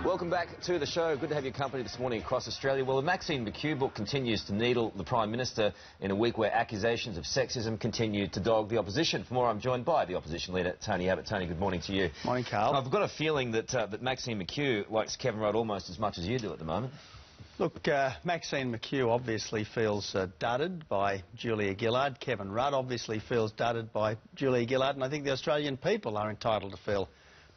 Welcome back to the show. Good to have your company this morning across Australia. Well, the Maxine McKew book continues to needle the Prime Minister in a week where accusations of sexism continue to dog the opposition. For more, I'm joined by the opposition leader, Tony Abbott. Tony, good morning to you. Morning, Carl. I've got a feeling that that Maxine McKew likes Kevin Rudd almost as much as you do at the moment. Look, Maxine McKew obviously feels dudded by Julia Gillard. Kevin Rudd obviously feels dudded by Julia Gillard, and I think the Australian people are entitled to feel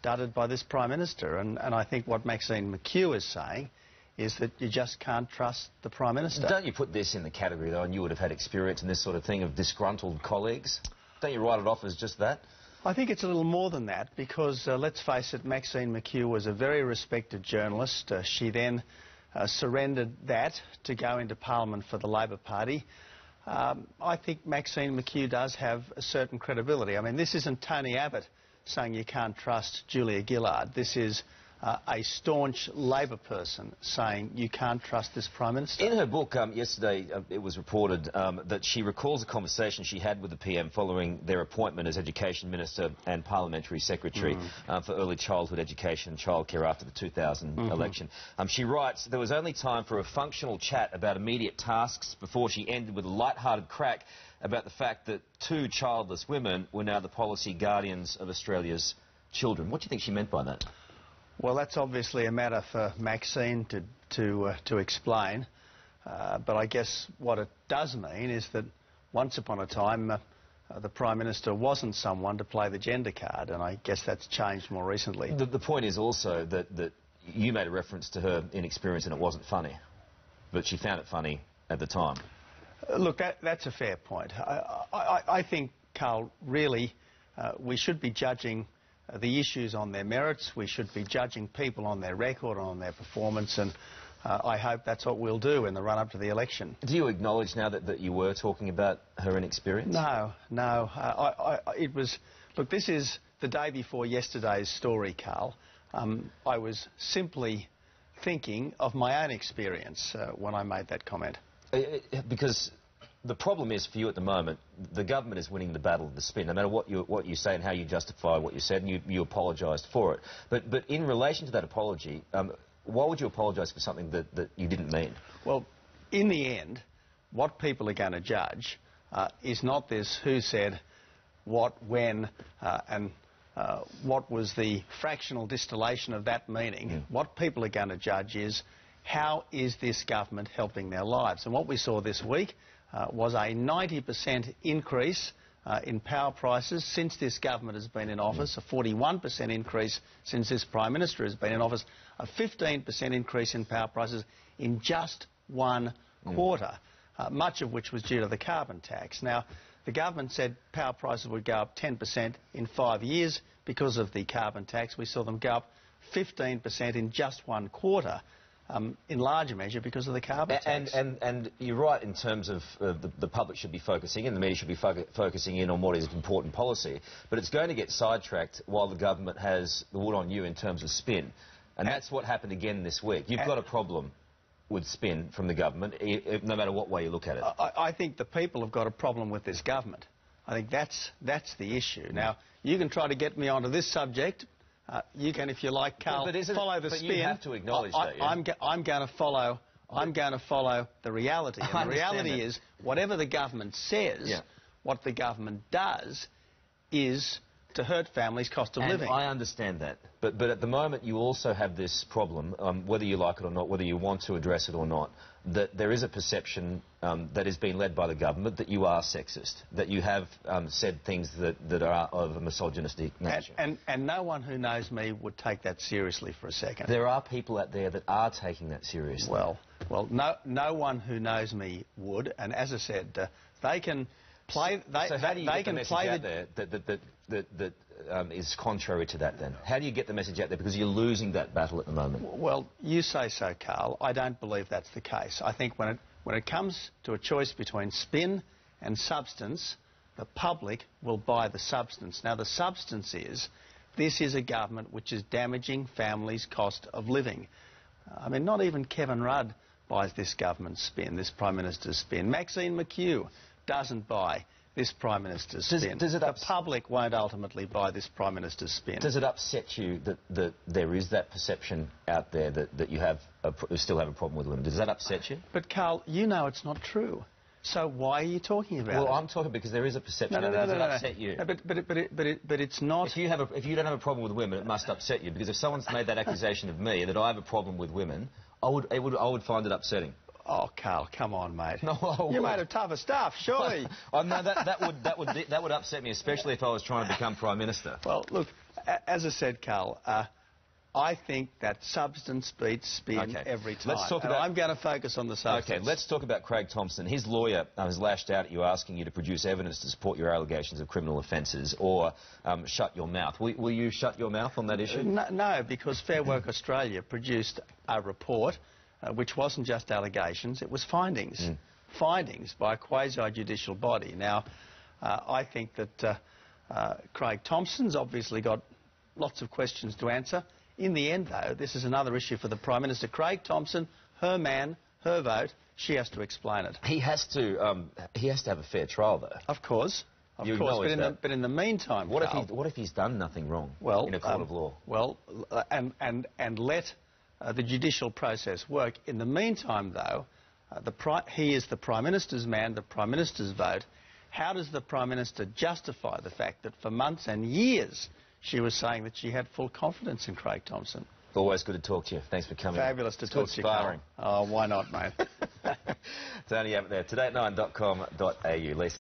dudded by this Prime Minister. And I think what Maxine McKew is saying is that you just can't trust the Prime Minister. Don't you put this in the category, though, and you would have had experience in this sort of thing, of disgruntled colleagues? Don't you write it off as just that? I think it's a little more than that, because let's face it, Maxine McKew was a very respected journalist. She then surrendered that to go into Parliament for the Labor Party. I think Maxine McKew does have a certain credibility. I mean, this isn't Tony Abbott saying you can't trust Julia Gillard. This is a staunch Labor person saying you can't trust this Prime Minister. In her book yesterday, it was reported that she recalls a conversation she had with the PM following their appointment as Education Minister and Parliamentary Secretary for Early Childhood Education and Childcare after the 2000 election. She writes, there was only time for a functional chat about immediate tasks before she ended with a light-hearted crack about the fact that 2 childless women were now the policy guardians of Australia's children. What do you think she meant by that? Well, that's obviously a matter for Maxine to explain. But I guess what it does mean is that once upon a time the Prime Minister wasn't someone to play the gender card, and I guess that's changed more recently. The point is also that you made a reference to her inexperience and it wasn't funny, but she found it funny at the time. Look, that's a fair point. I think, Carl, really we should be judging the issues on their merits. We should be judging people on their record and on their performance, and I hope that's what we'll do in the run-up to the election. Do you acknowledge now that you were talking about her inexperience? No. It was... Look, this is the day before yesterday's story, Carl. I was simply thinking of my own experience when I made that comment. Because the problem is for you at the moment, the government is winning the battle of the spin, no matter what you say and how you justify what you said, and you apologised for it. But in relation to that apology, why would you apologise for something that you didn't mean? Well, in the end, what people are going to judge is not this who said what, when, and what was the fractional distillation of that meaning. What people are going to judge is how is this government helping their lives. And what we saw this week was a 90% increase in power prices since this government has been in office, a 41% increase since this Prime Minister has been in office, a 15% increase in power prices in just one quarter, much of which was due to the carbon tax. Now, the government said power prices would go up 10% in 5 years because of the carbon tax. We saw them go up 15% in just one quarter. In larger measure because of the carbon tax. And you're right in terms of the public should be focusing in, the media should be focusing in on what is important policy, but it's going to get sidetracked while the government has the wood on you in terms of spin. And that's what happened again this week. You've got a problem with spin from the government, no matter what way you look at it. I think the people have got a problem with this government. I think that's the issue. Now, you can try to get me onto this subject. You can, if you like, Carl, follow the spin. You have to acknowledge that. Yeah? I'm going to follow the reality. And the reality is, whatever the government says, what the government does is to hurt families' cost of living. I understand that. But at the moment, you also have this problem, whether you like it or not, whether you want to address it or not, that there is a perception that is being led by the government that you are sexist, that you have said things that are of a misogynistic nature. And no one who knows me would take that seriously for a second. There are people out there that are taking that seriously. Well, no one who knows me would, and as I said, they can play... So how do you get the message out there that is contrary to that, then? How do you get the message out there? Because you're losing that battle at the moment. Well, you say so, Carl. I don't believe that's the case. I think when it comes to a choice between spin and substance, the public will buy the substance. Now, the substance is, this is a government which is damaging families' cost of living. I mean, not even Kevin Rudd buys this government's spin, this Prime Minister's spin. Maxine McKew doesn't buy this Prime Minister's spin. The public won't ultimately buy this Prime Minister's spin. Does it upset you that there is that perception out there that you still have a problem with women? Does that upset you? But, Carl, you know it's not true. So why are you talking about it? Well, I'm talking because there is a perception. Does it upset you? No, but it's not. If you don't have a problem with women, it must upset you, because if someone's made that accusation of me that I have a problem with women, I would find it upsetting. Oh, Carl, come on, mate. No, you're made of tougher stuff, surely. Oh, no, that would upset me, especially if I was trying to become Prime Minister. Well, look, as I said, Carl, I think that substance beats spin every time. Let's talk about... I'm going to focus on the substance. OK, let's talk about Craig Thompson. His lawyer has lashed out at you, asking you to produce evidence to support your allegations of criminal offences, or shut your mouth. Will you shut your mouth on that issue? No, because Fair Work Australia produced a report which wasn't just allegations, it was findings. Findings by a quasi-judicial body. Now, I think that Craig Thompson's obviously got lots of questions to answer. In the end, though, this is another issue for the Prime Minister. Craig Thompson, her man, her vote, she has to explain it. He has to have a fair trial, though. Of course. But in the meantime... What if he's done nothing wrong in a court of law? Well, and let the judicial process work. In the meantime, though, he is the Prime Minister's man, the Prime Minister's vote. How does the Prime Minister justify the fact that for months and years she was saying that she had full confidence in Craig Thompson? Always good to talk to you. Thanks for coming. Fabulous to talk to you, Carl. Oh, why not, mate? Tony Abbott there, today@9.com.au.